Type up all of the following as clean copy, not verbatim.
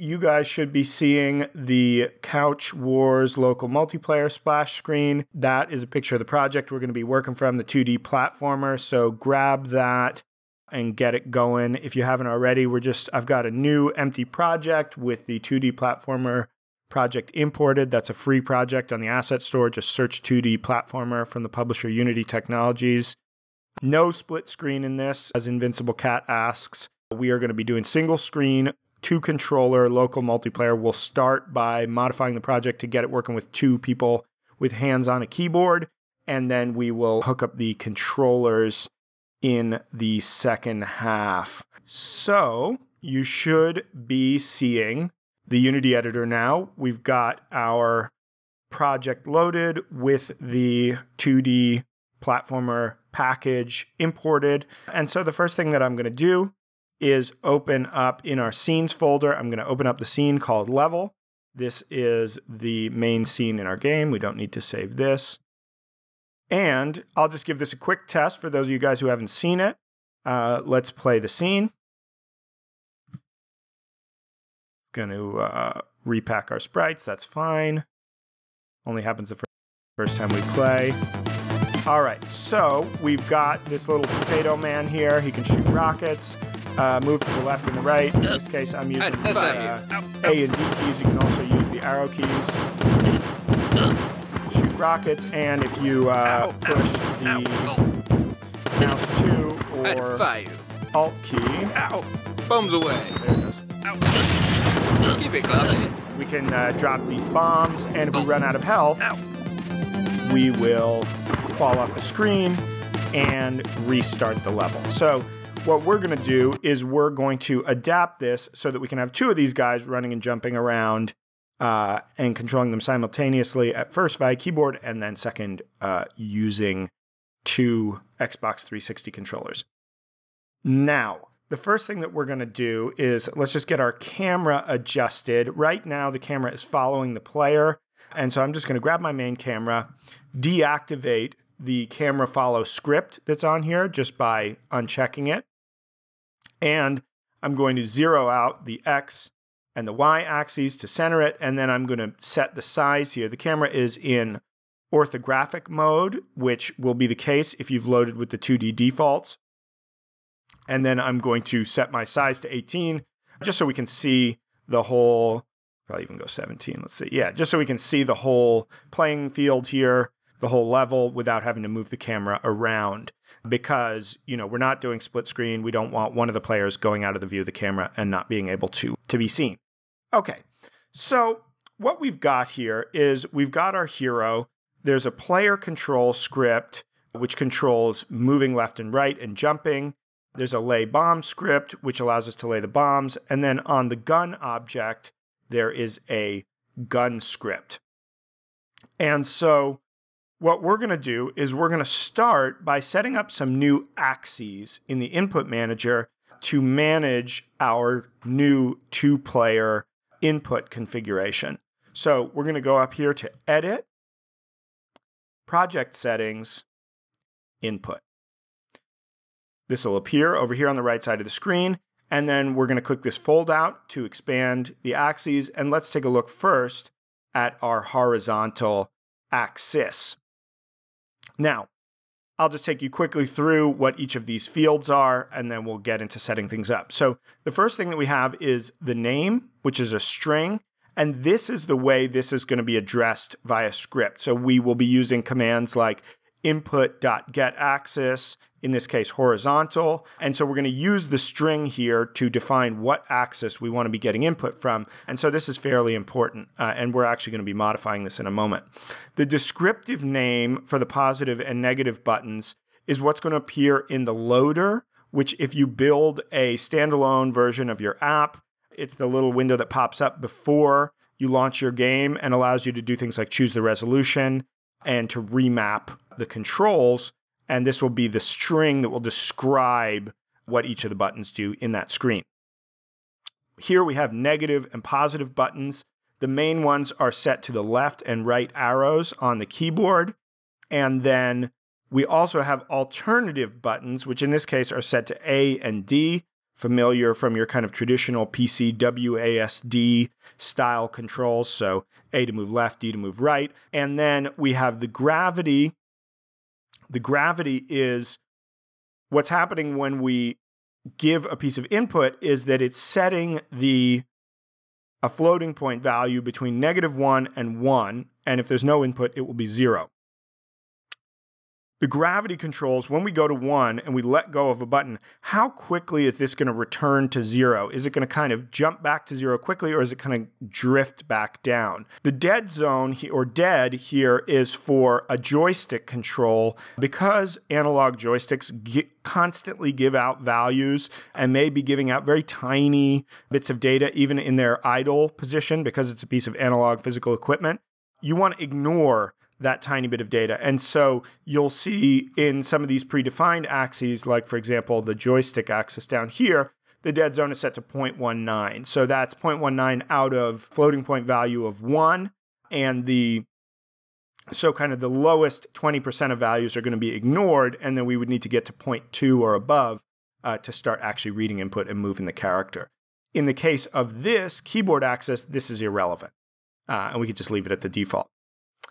you guys should be seeing the Couch Wars local multiplayer splash screen. That is a picture of the project we're going to be working from, the 2D platformer. So grab that and get it going. If you haven't already, I've got a new empty project with the 2D platformer project imported. That's a free project on the asset store. Just search 2D platformer from the publisher Unity Technologies. No split screen in this, as Invincible Cat asks. We are going to be doing single screen, 2-controller, local multiplayer. We'll start by modifying the project to get it working with 2 people with hands on a keyboard, and then we will hook up the controllers in the second half. So you should be seeing the Unity editor now. We've got our project loaded with the 2D platformer package imported. And so the first thing that I'm going to do is open up in our scenes folder. I'm going to open up the scene called level. This is the main scene in our game. We don't need to save this. And I'll just give this a quick test for those of you guys who haven't seen it. Let's play the scene. Going to repack our sprites. That's fine. Only happens the first time we play. All right, so we've got this little potato man here. He can shoot rockets, move to the left and the right. In this case, I'm using A and D keys. You can also use the arrow keys. Shoot rockets, and if you push the mouse 2 or Alt key, bombs away. There it goes. Keep it classy. We can drop these bombs, and if we run out of health, we will fall off the screen and restart the level. So what we're going to do is we're going to adapt this so that we can have 2 of these guys running and jumping around and controlling them simultaneously, at first via keyboard, and then second using 2 Xbox 360 controllers. Now, the first thing that we're going to do is let's just get our camera adjusted. Right now, the camera is following the player. And so I'm just going to grab my main camera, deactivate the camera follow script that's on here just by unchecking it. And I'm going to zero out the X and the Y axes to center it. And then I'm going to set the size here. The camera is in orthographic mode, which will be the case if you've loaded with the 2D defaults. And then I'm going to set my size to 18 just so we can see the whole, probably even go 17, let's see. Yeah, just so we can see the whole playing field here, the whole level without having to move the camera around because, you know, we're not doing split screen. We don't want one of the players going out of the view of the camera and not being able to be seen. Okay, so what we've got here is we've got our hero. There's a player control script which controls moving left and right and jumping. There's a lay bomb script, which allows us to lay the bombs. And then on the gun object, there is a gun script. And so what we're going to do is we're going to start by setting up some new axes in the input manager to manage our new 2-player input configuration. So we're going to go up here to Edit, Project Settings, Input. This will appear over here on the right side of the screen, and then we're going to click this fold out to expand the axes, and let's take a look first at our horizontal axis. Now, I'll just take you quickly through what each of these fields are, and then we'll get into setting things up. So the first thing that we have is the name, which is a string, and this is the way this is going to be addressed via script. So we will be using commands like input.getAxis, in this case horizontal. And so we're going to use the string here to define what axis we want to be getting input from. And so this is fairly important, and we're actually going to be modifying this in a moment. The descriptive name for the positive and negative buttons is what's going to appear in the loader, which if you build a standalone version of your app, it's the little window that pops up before you launch your game and allows you to do things like choose the resolution and to remap the controls. And this will be the string that will describe what each of the buttons do in that screen. Here we have negative and positive buttons. The main ones are set to the left and right arrows on the keyboard. And then we also have alternative buttons, which in this case are set to A and D. familiar from your kind of traditional PC WASD style controls. So A to move left, D to move right. And then we have the gravity. The gravity is what's happening when we give a piece of input is that it's setting a floating point value between -1 and 1. And if there's no input, it will be 0. The gravity controls, when we go to 1 and we let go of a button, how quickly is this going to return to 0? Is it going to kind of jump back to 0 quickly, or is it kind of drift back down? The dead zone, or dead here, is for a joystick control. Because analog joysticks constantly give out values and may be giving out very tiny bits of data, even in their idle position, because it's a piece of analog physical equipment, you want to ignore that tiny bit of data. And so you'll see in some of these predefined axes, like for example, the joystick axis down here, the dead zone is set to 0.19. So that's 0.19 out of floating point value of 1. And so kind of the lowest 20% of values are going to be ignored. And then we would need to get to 0.2 or above to start actually reading input and moving the character. In the case of this keyboard axis, this is irrelevant. And we could just leave it at the default.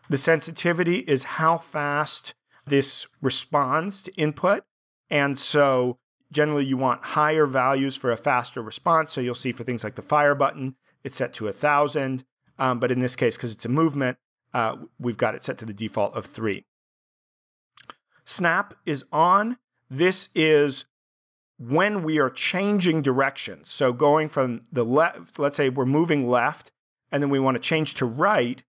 The sensitivity is how fast this responds to input. And so generally you want higher values for a faster response. So you'll see for things like the fire button, it's set to 1,000. But in this case, because it's a movement, we've got it set to the default of 3. Snap is on. This is when we are changing directions. So going from the left, let's say we're moving left, and then we want to change to right.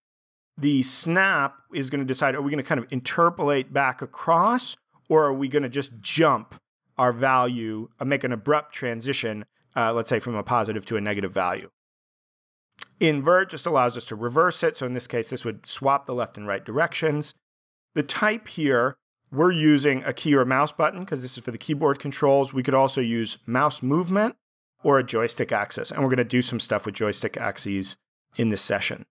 The snap is going to decide, are we going to kind of interpolate back across, or are we going to just jump our value, make an abrupt transition, let's say from a positive to a negative value. Invert just allows us to reverse it. So in this case, this would swap the left and right directions. The type here, we're using a key or a mouse button because this is for the keyboard controls. We could also use mouse movement or a joystick axis. And we're going to do some stuff with joystick axes in this session.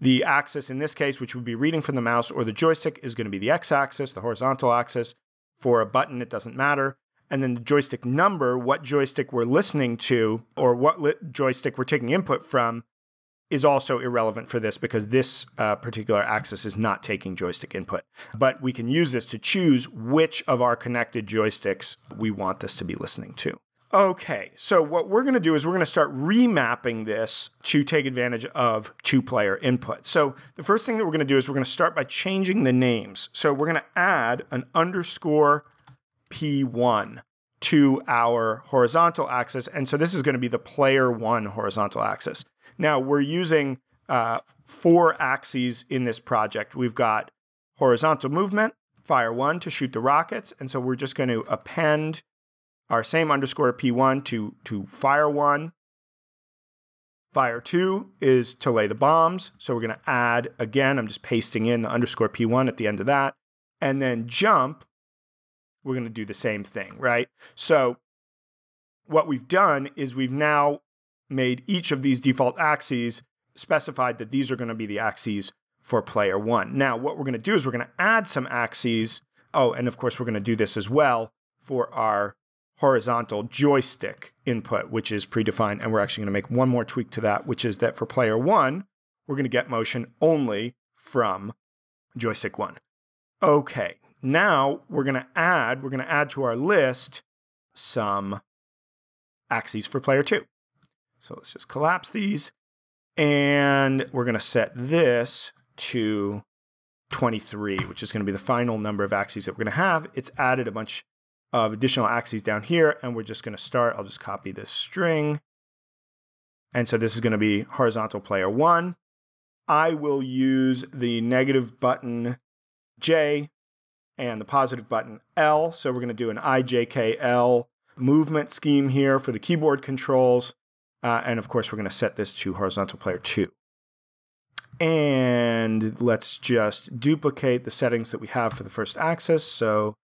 The axis in this case, which would be reading from the mouse or the joystick, is going to be the x-axis, the horizontal axis. For a button, it doesn't matter. And then the joystick number, what joystick we're listening to or what joystick we're taking input from, is also irrelevant for this because this particular axis is not taking joystick input. But we can use this to choose which of our connected joysticks we want this to be listening to. Okay, so what we're going to do is we're going to start remapping this to take advantage of two-player input. So the first thing that we're going to do is we're going to start by changing the names. So we're going to add an underscore P1 to our horizontal axis. And so this is going to be the player 1 horizontal axis. Now we're using 4 axes in this project. We've got horizontal movement, fire 1 to shoot the rockets. And so we're just going to append our same underscore P1 to fire 1. Fire 2 is to lay the bombs. So we're going to add, again, I'm just pasting in the underscore P1 at the end of that. And then jump, we're going to do the same thing, right? So what we've done is we've now made each of these default axes specified that these are going to be the axes for player 1. Now, what we're going to do is we're going to add some axes. Oh, and of course, we're going to do this as well for our horizontal joystick input, which is predefined. And we're actually going to make one more tweak to that, which is that for player 1, we're going to get motion only from joystick 1. Okay, now we're going to add to our list some axes for player 2. So let's just collapse these. And we're going to set this to 23, which is going to be the final number of axes that we're going to have. It's added a bunch of additional axes down here, and we're just going to start. I'll just copy this string. And so this is going to be horizontal player 1. I will use the negative button J and the positive button L. So we're going to do an IJKL movement scheme here for the keyboard controls. And of course, we're going to set this to horizontal player 2. And let's just duplicate the settings that we have for the first axis. So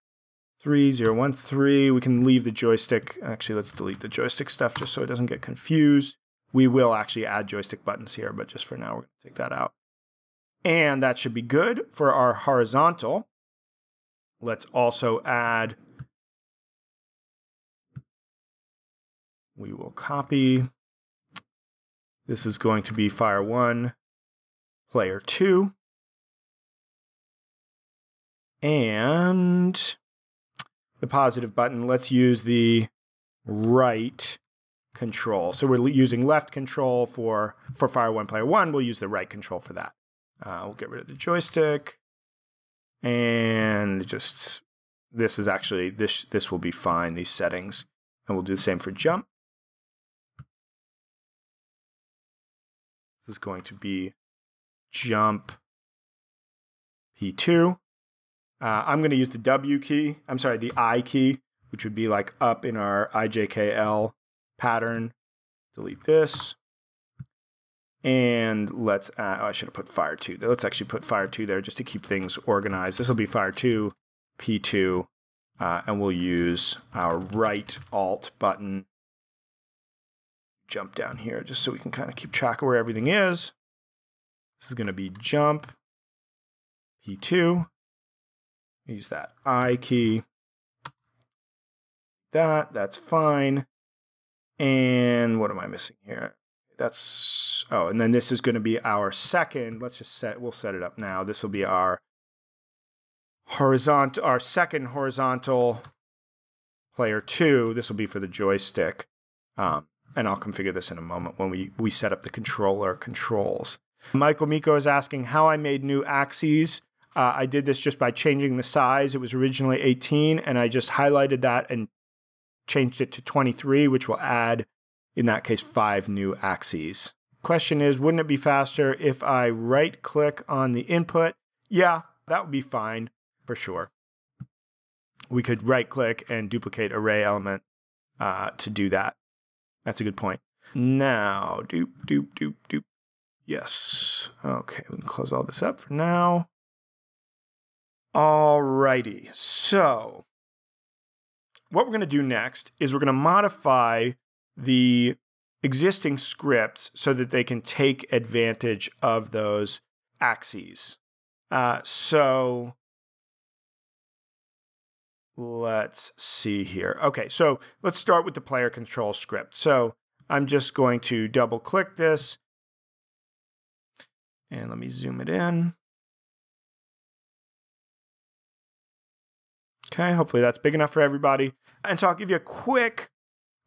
3, 0, 1, 3. We can leave the joystick. Actually, let's delete the joystick stuff just so it doesn't get confused. We will actually add joystick buttons here, but just for now, we're going to take that out. And that should be good for our horizontal. Let's also add We will copy. This is going to be fire 1, player 2. And the positive button, let's use the right control. So we're using left control for fire 1, player 1. We'll use the right control for that. We'll get rid of the joystick. And just, this is actually, this will be fine, these settings. And we'll do the same for jump. This is going to be jump P2. I'm going to use the W key, the I key, which would be like up in our IJKL pattern. Delete this. And let's, I should have put fire 2 there. Let's actually put fire 2 there just to keep things organized. This will be fire 2, P2, and we'll use our right Alt button. Jump down here just so we can kind of keep track of where everything is. This is going to be jump P2. Use that I key. That's fine. And what am I missing here? That's, oh, and then this is going to be our second. Let's just we'll set it up now. This will be our horizontal, our second horizontal player 2. This will be for the joystick. And I'll configure this in a moment when we set up the controller controls. Michael Miko is asking how I made new axes. I did this just by changing the size. It was originally 18, and I just highlighted that and changed it to 23, which will add, in that case, 5 new axes. Question is, wouldn't it be faster if I right-click on the input? Yeah, that would be fine, for sure. We could right-click and duplicate array element to do that. That's a good point. Now, doop. Yes. Okay, we can close all this up for now. Alrighty, so what we're going to do next is we're going to modify the existing scripts so that they can take advantage of those axes. So let's see here. Okay, so let's start with the player control script. So I'm just going to double click this and let me zoom it in. Okay, hopefully that's big enough for everybody. And so I'll give you a quick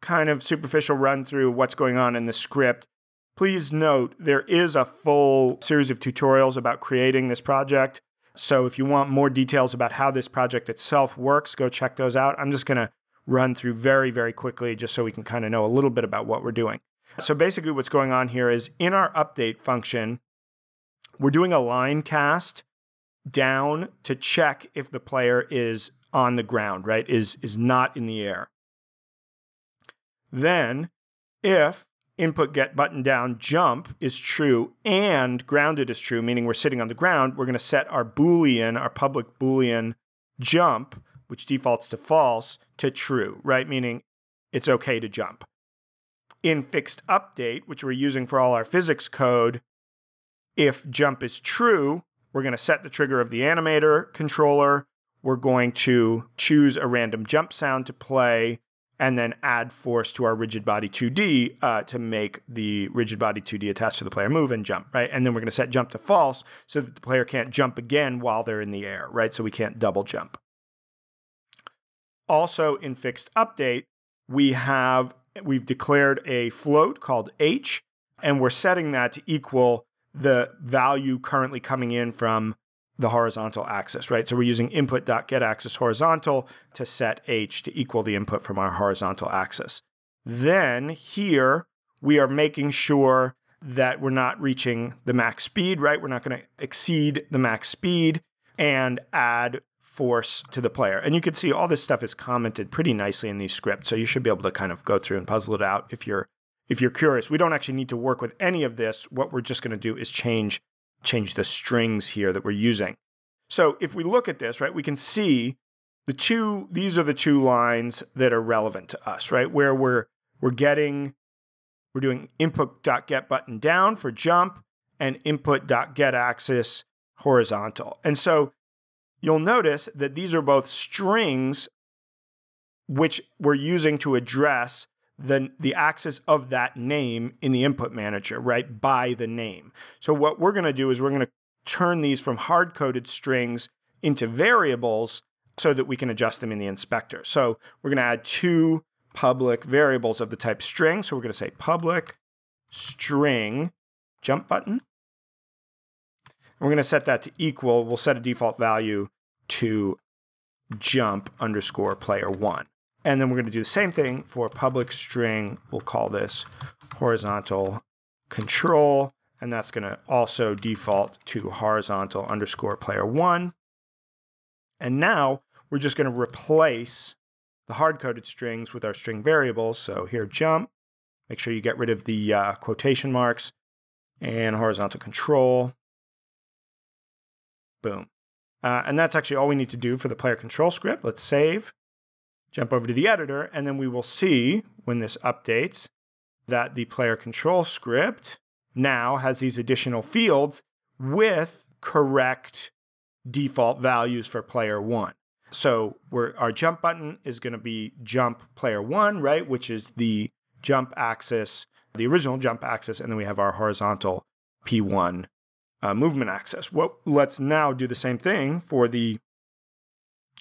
kind of superficial run through what's going on in the script. Please note there is a full series of tutorials about creating this project. So if you want more details about how this project itself works, go check those out. I'm just going to run through very, very quickly just so we can kind of know a little bit about what we're doing. So basically what's going on here is in our update function, we're doing a line cast down to check if the player is on the ground, right? Is not in the air. Then, if input get button down jump is true and grounded is true, meaning we're sitting on the ground, we're going to set our Boolean, our public Boolean jump, which defaults to false, to true, right? Meaning it's okay to jump. In fixed update, which we're using for all our physics code, if jump is true, we're going to set the trigger of the animator controller. We're going to choose a random jump sound to play and then add force to our rigid body 2D to make the rigid body 2D attached to the player move and jump, right? And then we're going to set jump to false so that the player can't jump again while they're in the air, right? So we can't double jump. Also in fixed update, we've declared a float called h, and we're setting that to equal the value currently coming in from the horizontal axis, right? So we're using input.getAxis horizontal to set h to equal the input from our horizontal axis. Then here we are making sure that we're not reaching the max speed, right? We're not going to exceed the max speed and add force to the player. And you can see all this stuff is commented pretty nicely in these scripts, so you should be able to kind of go through and puzzle it out if you're curious. We don't actually need to work with any of this. What we're just going to do is change the strings here that we're using. So if we look at this, right, we can see these are the two lines that are relevant to us, right? Where we're doing input.get button down for jump and input.getAxis horizontal. And so you'll notice that these are both strings which we're using to address the axis of that name in the input manager, right, by the name. So what we're going to do is we're going to turn these from hard-coded strings into variables so that we can adjust them in the inspector. So we're going to add 2 public variables of the type string. So we're going to say public string jump button. And we're going to set that to equal. We'll set a default value to jump underscore player 1. And then we're going to do the same thing for public string. We'll call this horizontal control. And that's going to also default to horizontal underscore player 1. And now we're just going to replace the hard-coded strings with our string variables. So here, jump. Make sure you get rid of the quotation marks. And horizontal control. Boom. And that's actually all we need to do for the player control script. Let's save. Jump over to the editor, and then we will see when this updates that the player control script now has these additional fields with correct default values for player 1. So our jump button is going to be jump player 1, right, which is the jump axis, the original jump axis, and then we have our horizontal P1 movement axis. Well, let's now do the same thing for the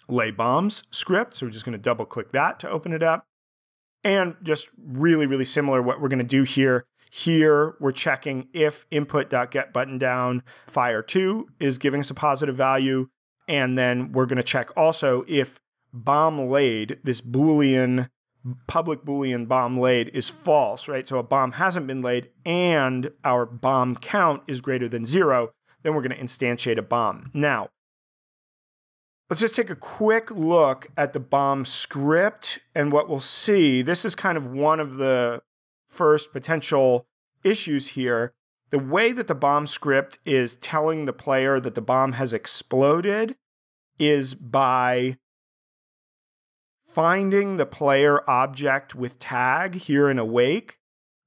lay bombs script. So we're just going to double click that to open it up. And just really, really similar what we're going to do here. Here, we're checking if input.getButtonDown fire2 is giving us a positive value. And then we're going to check also if bomb laid, this Boolean, public Boolean bomb laid is false, right? So a bomb hasn't been laid and our bomb count is greater than 0. Then we're going to instantiate a bomb. Now, let's just take a quick look at the bomb script, and what we'll see, this is kind of one of the first potential issues here. The way that the bomb script is telling the player that the bomb has exploded is by finding the player object with tag here in awake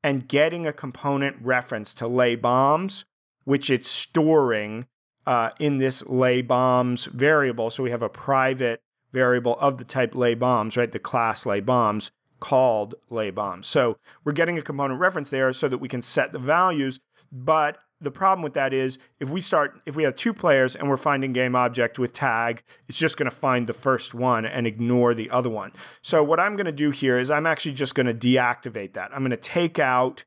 and getting a component reference to lay bombs, which it's storing in this lay bombs variable. So we have a private variable of the type lay bombs, right? The class lay bombs called lay bombs. So we're getting a component reference there so that we can set the values. But the problem with that is if we have 2 players and we're finding game object with tag, it's just going to find the first one and ignore the other one. So what I'm going to do here is I'm actually just going to deactivate that. I'm going to take out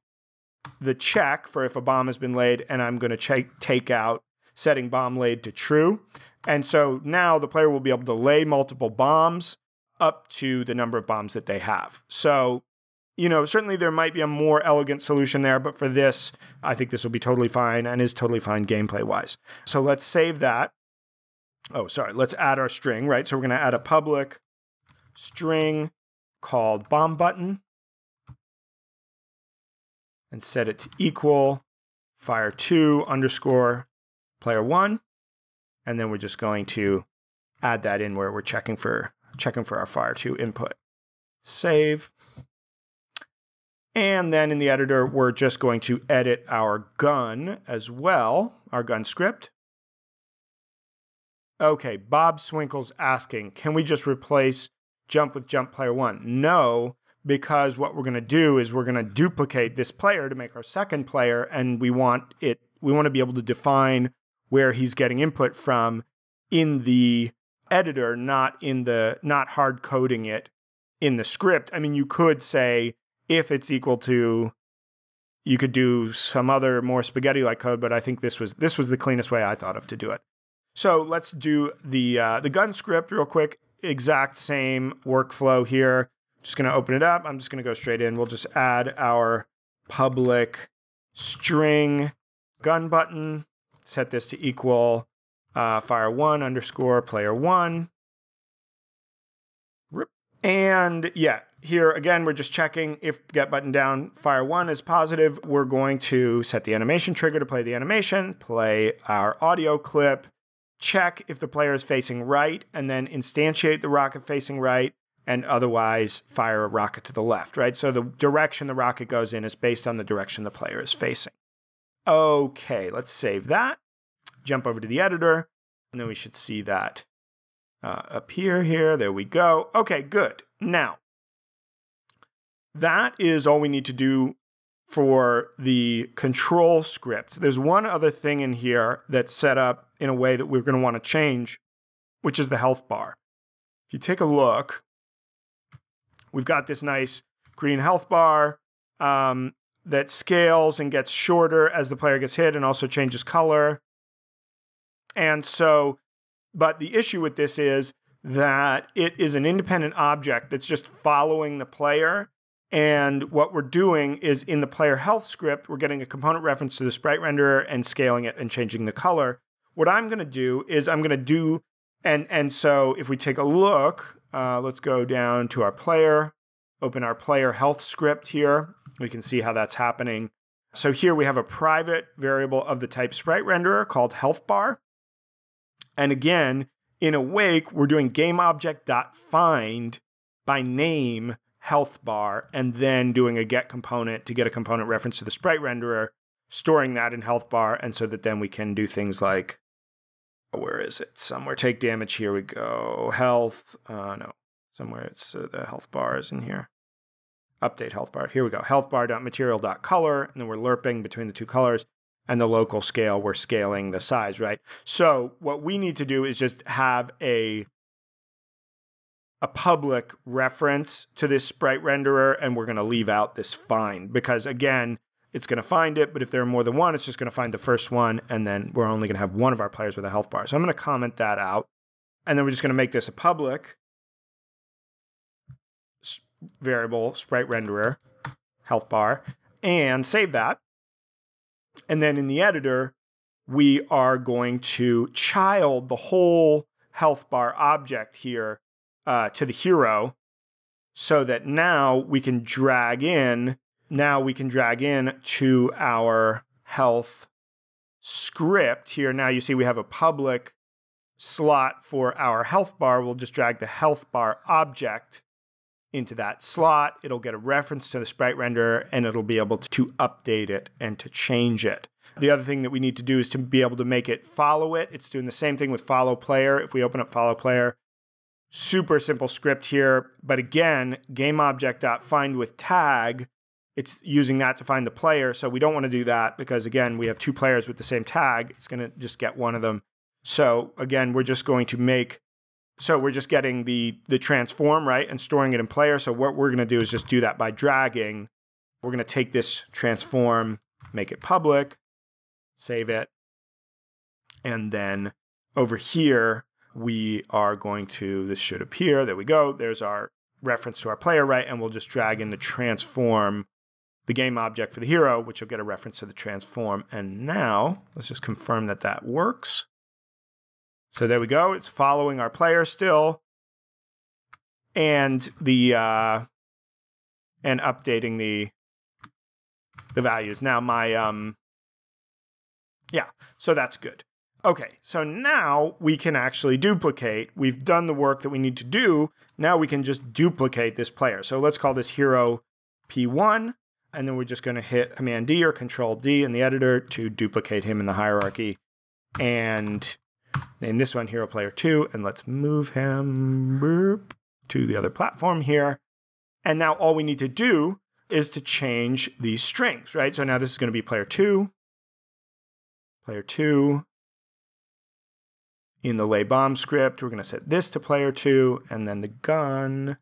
the check for if a bomb has been laid, and I'm going to take out setting bomb laid to true. And so now the player will be able to lay multiple bombs up to the number of bombs that they have. So, you know, certainly there might be a more elegant solution there, but for this, I think this will be totally fine and is totally fine gameplay-wise. So let's save that. Oh, sorry, let's add our string, right? So we're going to add a public string called bomb button and set it to equal fire2 underscore player 1, and then we're just going to add that in where we're checking for our fire2 input. Save. And then in the editor, we're just going to edit our gun as well, our gun script. Okay, Bob Swinkle's asking, can we just replace jump with jump player 1? No, because what we're going to do is we're going to duplicate this player to make our second player, and we want to be able to define where he's getting input from in the editor, not hard coding it in the script. I mean, you could say if it's equal to, you could do some other more spaghetti-like code, but I think this was the cleanest way I thought of to do it. So let's do the gun script real quick. Exact same workflow here. Just going to open it up. I'm just going to go straight in. We'll just add our public string gun button. Set this to equal fire1 underscore player 1. And yeah, here again, we're just checking if get button down fire1 is positive. We're going to set the animation trigger to play the animation, play our audio clip, check if the player is facing right, and then instantiate the rocket facing right, and otherwise fire a rocket to the left, right? So the direction the rocket goes in is based on the direction the player is facing. Okay, let's save that. Jump over to the editor, and then we should see that appear here. There we go. Okay, good. Now, that is all we need to do for the control scripts. There's one other thing in here that's set up in a way that we're going to want to change, which is the health bar. If you take a look, we've got this nice green health bar that scales and gets shorter as the player gets hit and also changes color. And so, but the issue with this is that it is an independent object that's just following the player. And what we're doing is in the player health script, we're getting a component reference to the sprite renderer and scaling it and changing the color. What I'm going to do is I'm going to do, and so if we take a look, let's go down to our player, open our player health script here. We can see how that's happening. So here we have a private variable of the type sprite renderer called health bar. And again, in Awake, we're doing GameObject.find by name health bar, and then doing a get component to get a component reference to the sprite renderer, storing that in health bar, and so that then we can do things like, where is it? Somewhere, take damage, here we go. Health, no, somewhere it's the health bar is in here. Update health bar, here we go. Health bar.material.color, and then we're lerping between the two colors, and the local scale, we're scaling the size, right? So what we need to do is just have a public reference to this sprite renderer, and we're going to leave out this find because, again, it's going to find it, but if there are more than one, it's just going to find the first one, and then we're only going to have one of our players with a health bar. So I'm going to comment that out, and then we're just going to make this a public variable sprite renderer health bar and save that. And then in the editor, we are going to child the whole health bar object here to the hero, so that now we can drag in to our health script here. Now you see we have a public slot for our health bar. We'll just drag the health bar object into that slot. It'll get a reference to the sprite renderer, and it'll be able to update it and to change it. The other thing that we need to do is to be able to make it follow it. It's doing the same thing with follow player. If we open up follow player, super simple script here, but again, GameObject.find with tag, it's using that to find the player, so we don't want to do that because, again, we have two players with the same tag. It's going to just get one of them. So, again, we're just going to make, so we're just getting the transform, right, and storing it in player. So what we're going to do is just do that by dragging. We're going to take this transform, make it public, save it, and then over here, we are going to, this should appear, there we go, there's our reference to our player, right, and we'll just drag in the transform, the game object for the hero, which will get a reference to the transform. And now, let's just confirm that that works. So there we go, it's following our player still, and the, and updating the values. Now my, yeah, so that's good. Okay, so now we can actually duplicate. We've done the work that we need to do. Now we can just duplicate this player. So let's call this hero P1, and then we're just going to hit Command D or Control D in the editor to duplicate him in the hierarchy. And name this one hero player 2, and let's move him to the other platform here. And now all we need to do is to change these strings, right? So now this is going to be player 2. Player 2. In the lay bomb script, we're going to set this to player 2, and then the gun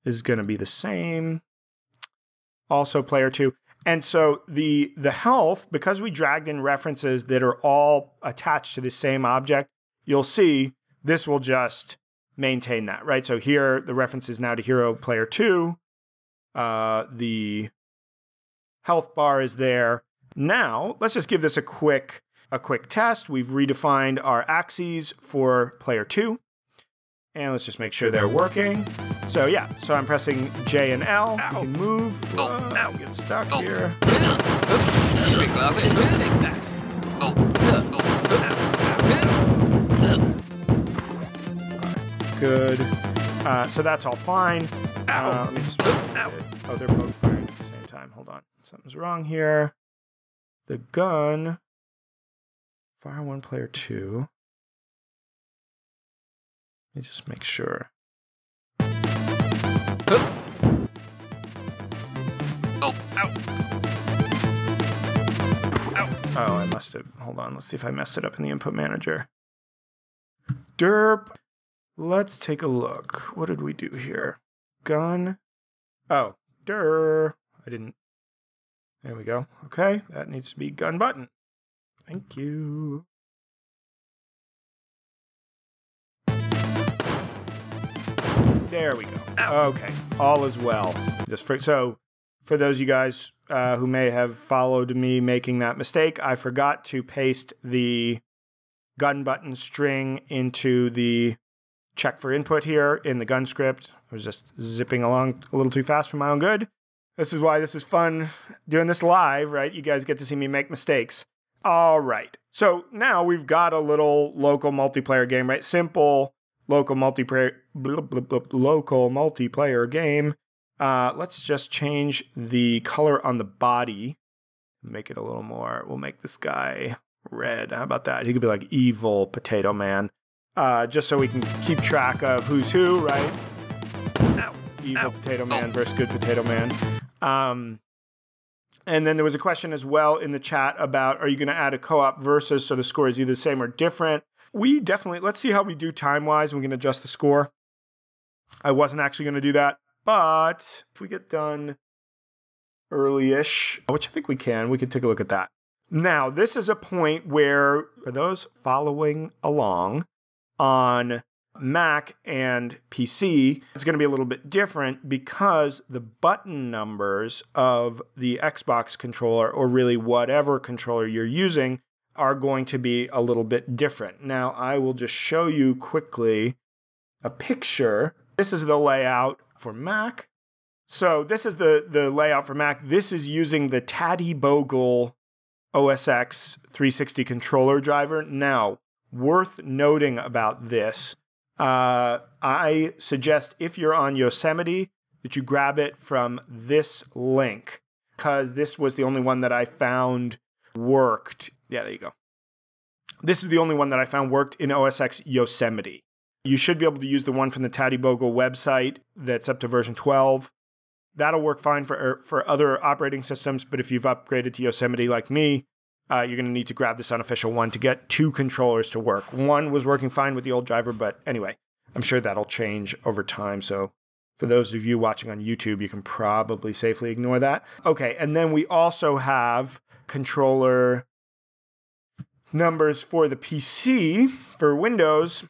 is going to be the same. Also player 2. And so the health, because we dragged in references that are all attached to the same object, you'll see this will just maintain that, right? So here, the reference is now to hero player 2. The health bar is there. Now, let's just give this a quick test. We've redefined our axes for player 2. And let's just make sure they're working. So yeah, so I'm pressing J and L. We can move. Get stuck here. Good. So that's all fine. Let me just oh, they're both firing at the same time. Hold on. Something's wrong here. The gun. Fire 1, player 2. Let me just make sure. Oh, ow. Ow. Oh, I must have. Hold on. Let's see if I messed it up in the input manager. Derp. Let's take a look. What did we do here? Gun. Oh, der. I didn't. There we go. Okay, that needs to be gun button. Thank you. There we go. Okay, all is well. So, for those of you guys who may have followed me making that mistake, I forgot to paste the gun button string into the check for input here in the gun script. I was just zipping along a little too fast for my own good. This is why this is fun doing this live, right? You guys get to see me make mistakes. All right. So now we've got a little local multiplayer game, right? Simple local multiplayer game. Let's just change the color on the body. Make it a little more. We'll make this guy red. How about that? He could be like evil Potato Man. Just so we can keep track of who's who, right? Ow. Evil Ow. Potato Man versus good Potato Man. And then there was a question as well in the chat about, are you going to add a co-op versus so the score is either the same or different? We definitely, let's see how we do time-wise. We can adjust the score. I wasn't actually going to do that, but if we get done early-ish, which I think we could take a look at that. Now, this is a point where, for those following along on Mac and PC, it's going to be a little bit different because the button numbers of the Xbox controller, or really whatever controller you're using, are going to be a little bit different. Now, I will just show you quickly a picture. This is the layout for Mac. So this is the layout for Mac. This is using the Taddy Bogle OS X 360 controller driver. Now, worth noting about this, I suggest if you're on Yosemite that you grab it from this link, because this was the only one that I found worked. Yeah, there you go. This is the only one that I found worked in OS X Yosemite. You should be able to use the one from the Taddy Bogle website that's up to version 12. That'll work fine for other operating systems, but if you've upgraded to Yosemite like me, you're going to need to grab this unofficial one to get two controllers to work. One was working fine with the old driver, but anyway, I'm sure that'll change over time. So for those of you watching on YouTube, you can probably safely ignore that. Okay, and then we also have controller numbers for the PC for Windows,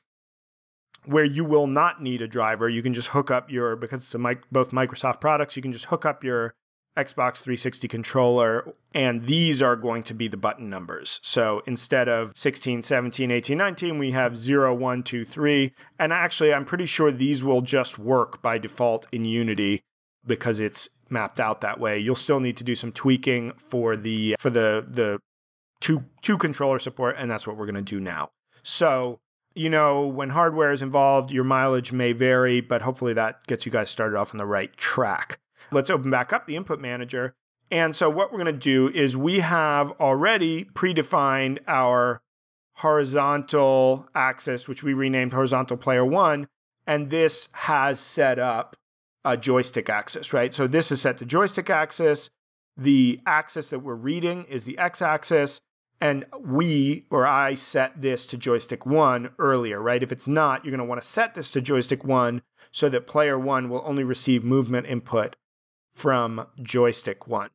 where you will not need a driver. You can just hook up your, because it's both Microsoft products, you can just hook up your Xbox 360 controller, and these are going to be the button numbers. So instead of 16, 17, 18, 19, we have 0, 1, 2, 3. And actually, I'm pretty sure these will just work by default in Unity because it's mapped out that way. You'll still need to do some tweaking for the two controller support, and that's what we're going to do now. So, you know, when hardware is involved, your mileage may vary, but hopefully that gets you guys started off on the right track. Let's open back up the input manager. And so what we're going to do is we have already predefined our horizontal axis, which we renamed horizontal player 1. And this has set up a joystick axis, right? So this is set to joystick axis. The axis that we're reading is the x-axis. And I set this to joystick 1 earlier, right? If it's not, you're going to want to set this to joystick 1 so that player 1 will only receive movement input from joystick 1.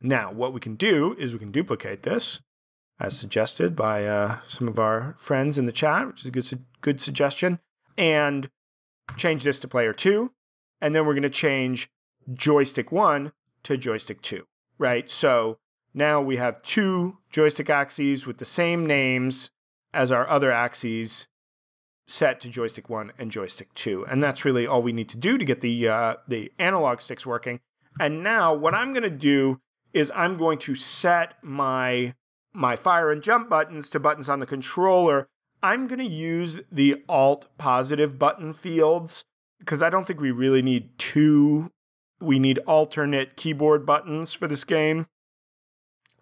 Now, what we can do is we can duplicate this, as suggested by some of our friends in the chat, which is a good suggestion, and change this to player 2. And then we're going to change joystick 1 to joystick 2, right? So now we have two joystick axes with the same names as our other axes set to joystick 1 and joystick 2. And that's really all we need to do to get the analog sticks working. And now what I'm going to do is I'm going to set my fire and jump buttons to buttons on the controller. I'm going to use the Alt positive button fields because I don't think we really need two. We need alternate keyboard buttons for this game.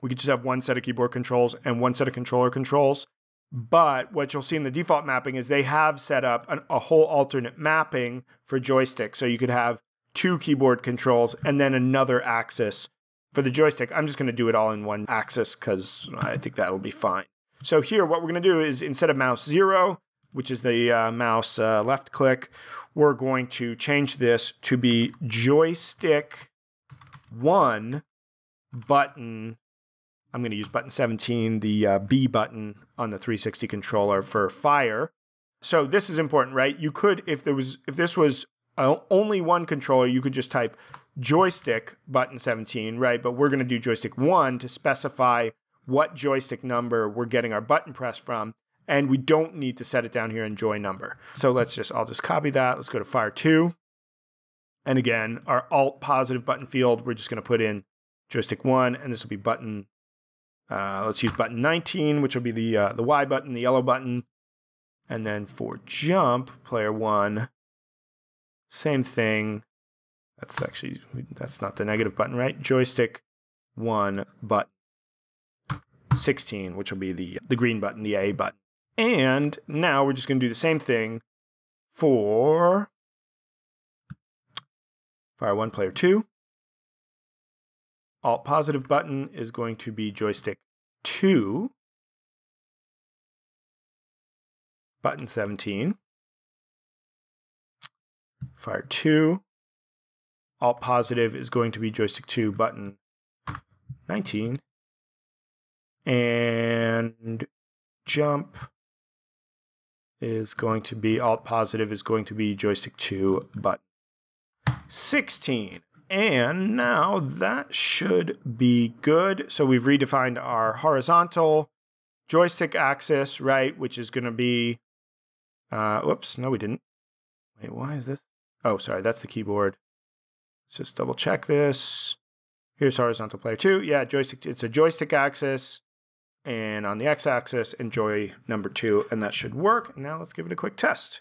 We could just have one set of keyboard controls and one set of controller controls. But what you'll see in the default mapping is they have set up a whole alternate mapping for joystick. So you could have 2 keyboard controls, and then another axis for the joystick. I'm just going to do it all in one axis because I think that'll be fine. So here, what we're going to do is instead of mouse 0, which is the mouse left click, we're going to change this to be joystick 1 button. I'm going to use button 17, the B button on the 360 controller for fire. So this is important, right? You could, if this was only one controller, you could just type joystick button 17, right? But we're going to do joystick 1 to specify what joystick number we're getting our button press from. And we don't need to set it down here in joy number. So I'll just copy that. Let's go to fire 2. And again, our alt positive button field, we're just going to put in joystick 1, and this will be button, let's use button 19, which will be the Y button, the yellow button. And then for jump, player 1, same thing. That's not the negative button, right? Joystick 1 button 16, which will be the green button, the A button. And now we're just going to do the same thing for fire 1, player 2. Alt positive button is going to be joystick 2, button 17. Fire 2. Alt positive is going to be joystick 2, button 19. And jump is going to be, alt positive is going to be joystick 2, button 16. And now that should be good. So we've redefined our horizontal joystick axis, right? Which is going to be, whoops, no, we didn't. Wait, why is this? Oh, sorry, that's the keyboard. Let's just double check this. Here's horizontal player 2. Yeah, joystick. It's a joystick axis. And on the x-axis, enjoy number 2, and that should work. And now let's give it a quick test.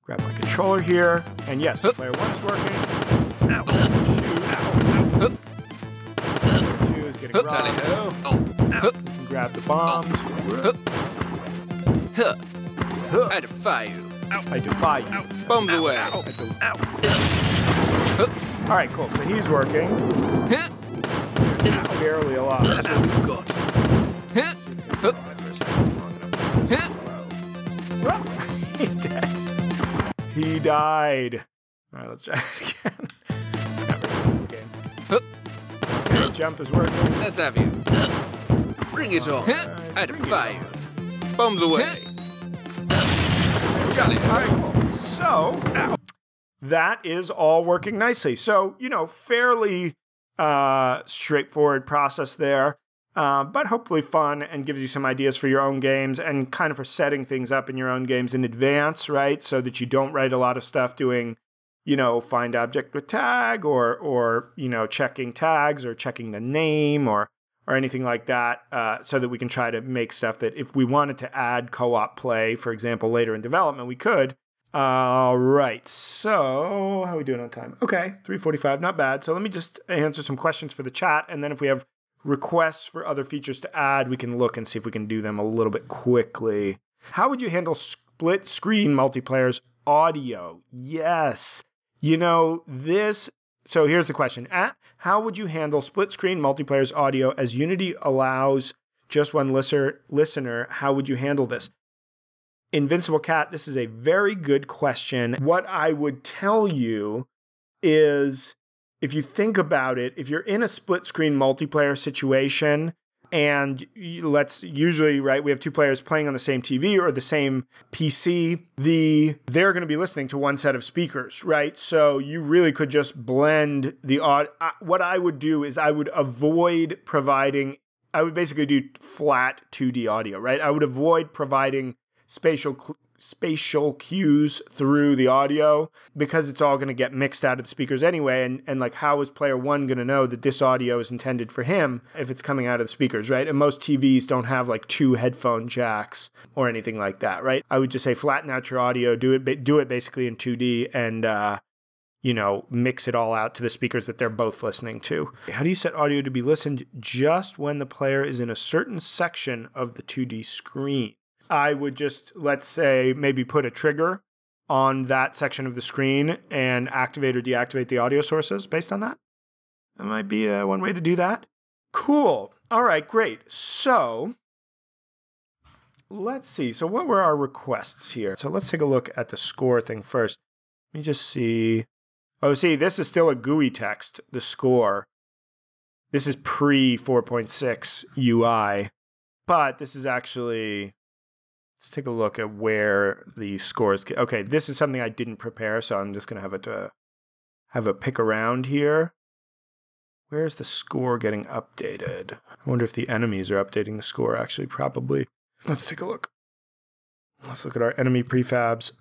Grab my controller here, and yes, player 1 is working. Ow. Shoot. Ow. Player 2 is getting robbed. You can grab the bombs. I defy you. I defy you. Bombs away. All right, cool. So he's working. Barely alive. He's dead. He died. All right, let's try it again. Not very good at this game. Okay, jump is working. Let's have you. Bring it on. I defy you. Bombs away. Got it. All right, cool. So that is all working nicely. So, fairly straightforward process there. But hopefully fun and gives you some ideas for your own games and kind of for setting things up in your own games in advance, right? So that you don't write a lot of stuff doing, find object with tag or checking tags or checking the name or anything like that, so that we can try to make stuff that if we wanted to add co-op play, for example, later in development, we could. All right, so how are we doing on time? Okay, 3:45, not bad. So let me just answer some questions for the chat, and then if we have requests for other features to add, we can look and see if we can do them a little bit quickly. How would you handle split screen multiplayer's audio? Yes. So here's the question. How would you handle split screen multiplayer's audio as Unity allows just one listener? How would you handle this? Invincible Cat, this is a very good question. What I would tell you is, if you think about it, if you're in a split screen multiplayer situation and usually, right, we have 2 players playing on the same TV or the same PC, they're going to be listening to one set of speakers, right? So you really could just blend the audio. What I would do is I would basically do flat 2D audio, right? I would avoid providing spatial cues through the audio because it's all going to get mixed out of the speakers anyway. And like, how is player 1 going to know that this audio is intended for him if it's coming out of the speakers, right? And most TVs don't have like 2 headphone jacks or anything like that, right? I would just say flatten out your audio, do it basically in 2D and, mix it all out to the speakers that they're both listening to. How do you set audio to be listened just when the player is in a certain section of the 2D screen? I would just, let's say, maybe put a trigger on that section of the screen and activate or deactivate the audio sources based on that. That might be one way to do that. Cool. All right, great. So let's see. So what were our requests here? So let's take a look at the score thing first. Let me just see. Oh, see, this is still a GUI text, the score. This is pre 4.6 UI, but this is actually, let's take a look at where the scores get. Okay, this is something I didn't prepare, so I'm just going to have a pick around here. Where's the score getting updated? I wonder if the enemies are updating the score, actually, probably. Let's take a look. Let's look at our enemy prefabs.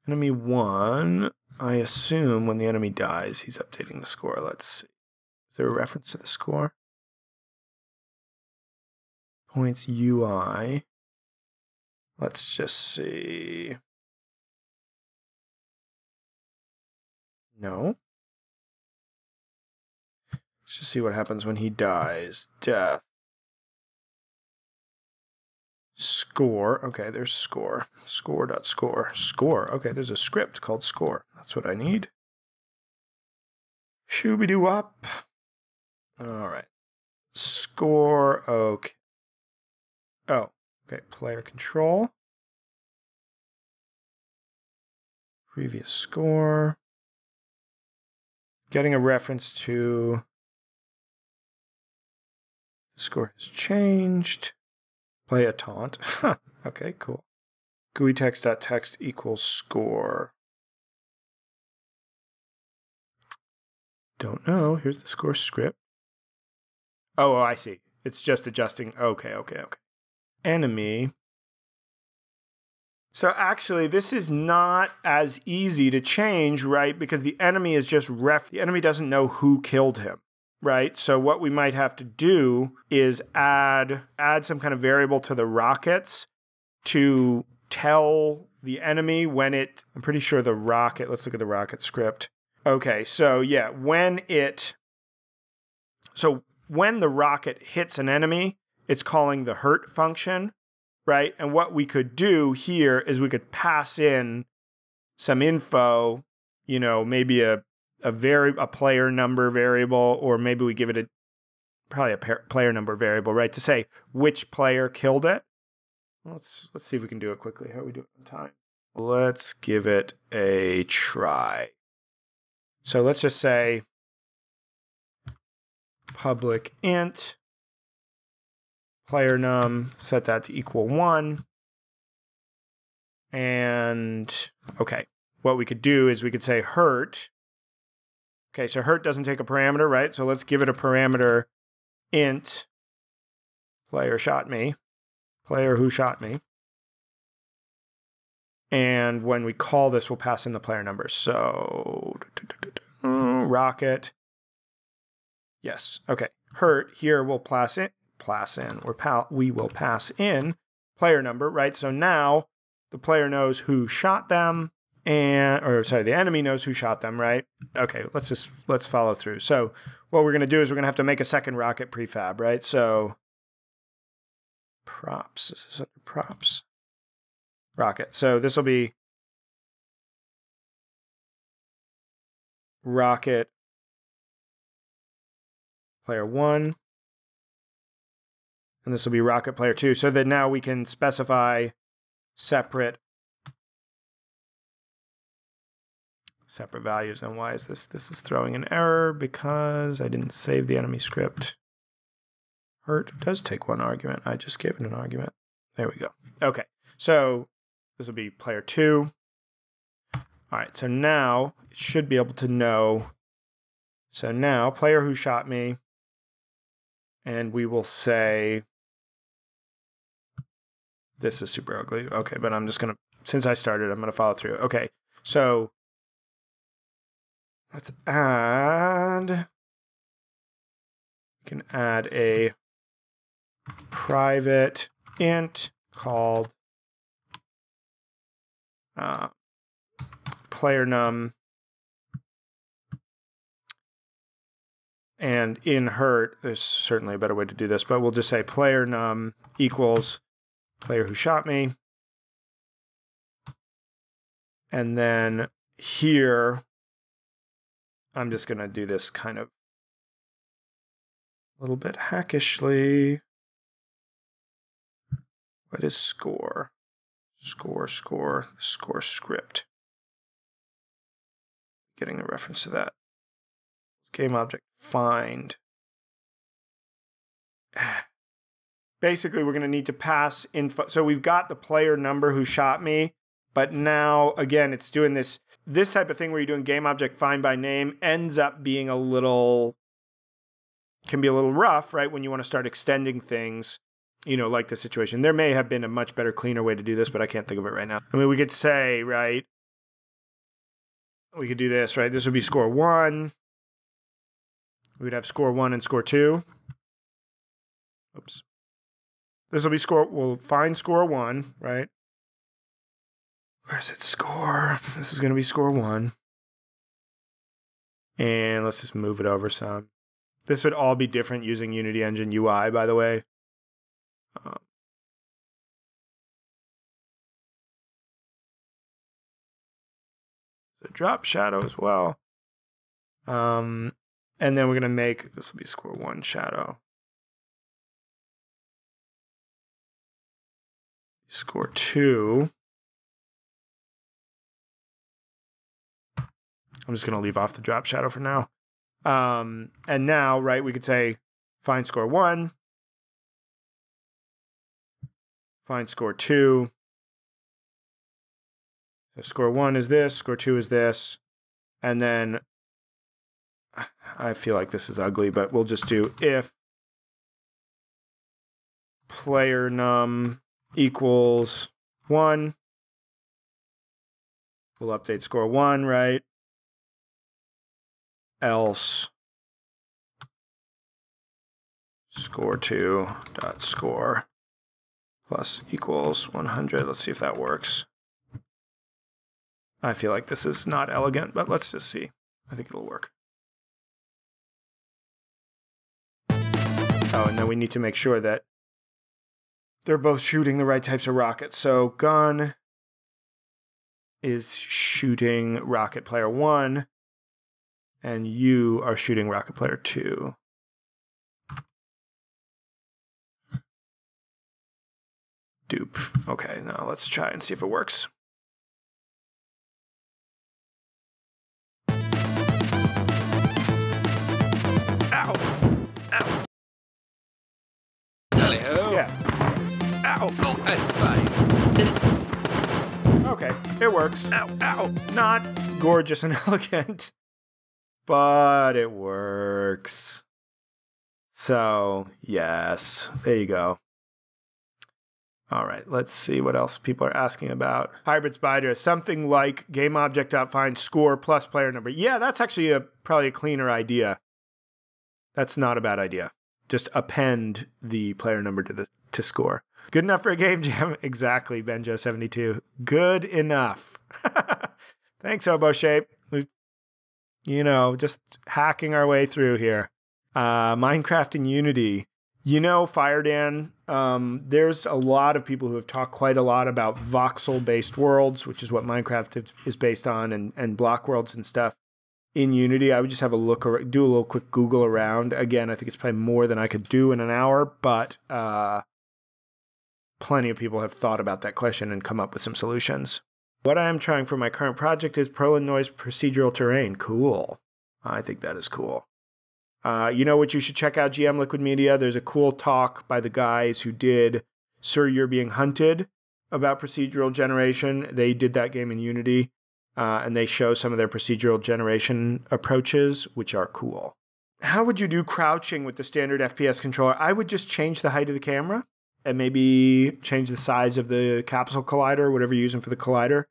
Enemy 1, I assume when the enemy dies, he's updating the score. Let's see. Is there a reference to the score? Points UI. Let's just see. No. Let's just see what happens when he dies. Death. Score. Okay, there's score. Score.score. Score. Okay, there's a script called score. That's what I need. Shooby-doo-wop. All right. Score. Okay. Oh, okay. Player control. Previous score. Getting a reference to the score has changed. Play a taunt. Okay, cool. GUI text.text equals score. Don't know. Here's the score script. Oh, I see. It's just adjusting. Okay. Enemy. So actually, this is not as easy to change, right? Because the enemy is just the enemy doesn't know who killed him, right? So what we might have to do is add some kind of variable to the rockets to tell the enemy when I'm pretty sure the rocket, let's look at the rocket script. Okay, so yeah, when the rocket hits an enemy, it's calling the hurt function, right? And what we could do here is we could pass in some info, maybe a player number variable, or maybe we give it probably a player number variable, right? To say which player killed it. Let's see if we can do it quickly. How are we doing on time? Let's give it a try. So let's just say public int player num, set that to equal 1. And okay, what we could do is we could say hurt. Okay, so hurt doesn't take a parameter, right? So let's give it a parameter int player shot me, player who shot me. And when we call this, we'll pass in the player number. So rocket. Yes. Okay. Hurt here we'll we will pass in player number, right? So now the player knows who shot them, the enemy knows who shot them, right? Okay, let's follow through. So what we're going to do is we're going to have to make a second rocket prefab, right? So props. This is under props. Rocket. So this will be rocket player 1. And this will be rocket player 2. So that now we can specify separate values. And why is this? This is throwing an error because I didn't save the enemy script. Hurt does take one argument. I just gave it an argument. There we go. Okay. So this will be player 2. All right. So now it should be able to know. So now player who shot me. And we will say, this is super ugly. Okay, but I'm just going to, since I started, I'm going to follow through. Okay, so let's add, we can add a private int called player num. And in hurt, there's certainly a better way to do this, but we'll just say player num equals player who shot me. And then here, I'm just going to do this kind of a little bit hackishly. What is score? Score script. Getting a reference to that. Game object find. Basically, we're going to need to pass info. So we've got the player number who shot me, but now, again, it's doing this type of thing where you're doing game object find by name ends up being can be a little rough, right? When you want to start extending things, like the situation. There may have been a much better, cleaner way to do this, but I can't think of it right now. I mean, we could say, right? We could do this, right? This would be score 1. We'd have score 1 and score 2. Oops. This will be we'll find score 1, right? Where's it? Score. This is going to be score 1. And let's just move it over some. This would all be different using Unity Engine UI, by the way. So drop shadow as well. And then we're going to make, this will be score 1 shadow. Score 2. I'm just going to leave off the drop shadow for now. And now, right, we could say find score 1. Find score 2. So score 1 is this, score 2 is this. And then I feel like this is ugly, but we'll just do if player num equals 1. We'll update score 1, right? Else score 2 dot score plus equals 100. Let's see if that works. I feel like this is not elegant, but let's just see. I think it'll work. Oh, and then we need to make sure that they're both shooting the right types of rockets. So gun is shooting rocket player 1, and you are shooting rocket player 2. Dupe. Okay, now let's try and see if it works. Ow! Ow! Tally-ho! Yeah. Ow! Oh, I Okay, it works. Ow! Ow! Not gorgeous and elegant, but it works. So, yes, there you go. All right, let's see what else people are asking about. Hybrid Spider, something like GameObject.find score plus player number. Yeah, that's actually probably a cleaner idea. That's not a bad idea. Just append the player number to score. Good enough for a game jam? Exactly, Benjo72. Good enough. Thanks, Oboe Shape. Just hacking our way through here. Minecraft in Unity. FireDan, there's a lot of people who have talked quite a lot about voxel-based worlds, which is what Minecraft is based on, and block worlds and stuff in Unity. I would just have a look, do a little quick Google around. Again, I think it's probably more than I could do in an hour, but plenty of people have thought about that question and come up with some solutions. What I am trying for my current project is Perlin Noise Procedural Terrain. Cool. I think that is cool. You know what you should check out, GM Liquid Media? There's a cool talk by the guys who did Sir, You're Being Hunted about procedural generation. They did that game in Unity, and they show some of their procedural generation approaches, which are cool. How would you do crouching with the standard FPS controller? I would just change the height of the camera and maybe change the size of the capsule collider, whatever you're using for the collider,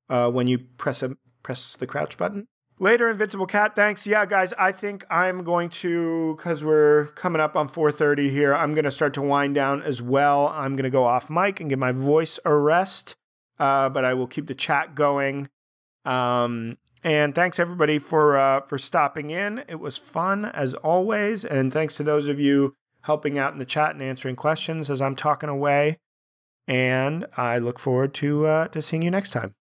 when you press the crouch button. Later, Invincible Cat, thanks. Yeah, guys, I think I'm going to, because we're coming up on 4:30 here, I'm going to start to wind down as well. I'm going to go off mic and give my voice a rest, but I will keep the chat going. And thanks, everybody, for stopping in. It was fun, as always, and thanks to those of you helping out in the chat and answering questions as I'm talking away. And I look forward to seeing you next time.